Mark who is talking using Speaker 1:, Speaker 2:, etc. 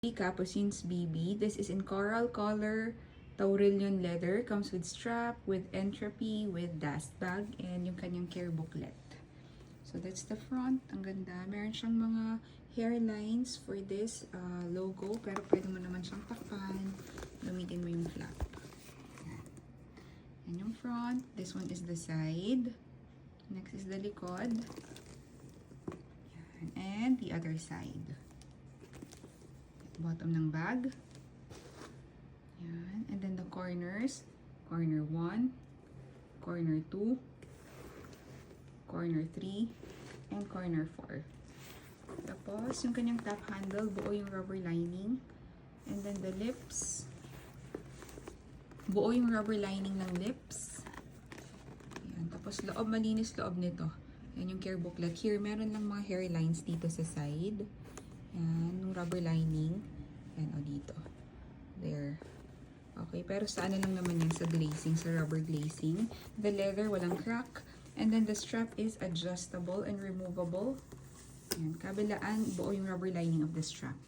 Speaker 1: Capucines BB. This is in coral color, Taurelion leather. Comes with strap, with entropy, with dust bag, and yung kanyang care booklet. So that's the front. Ang ganda. Meron siyang mga hairlines for this logo, pero pwede mo naman siyang takpan. Gamitin mo yung flap. Yan yung front. This one is the side. Next is the likod. Yan. And the other side. Bottom ng bag. Yan. And then the corners. Corner 1, corner 2, corner 3, and corner 4. Tapos, yung kanyang top handle, buo yung rubber lining. And then the lips. Buo yung rubber lining ng lips. Yan. Tapos, loob, malinis loob nito. Yan yung care booklet. Here, meron lang mga hairlines dito sa side. Yan, yung rubber lining. Yan, o dito. There. Okay, pero sa ano lang naman yan, sa glazing, sa rubber glazing. The leather, walang crack. And then the strap is adjustable and removable. Yan, kabilaan, buo yung rubber lining of the strap.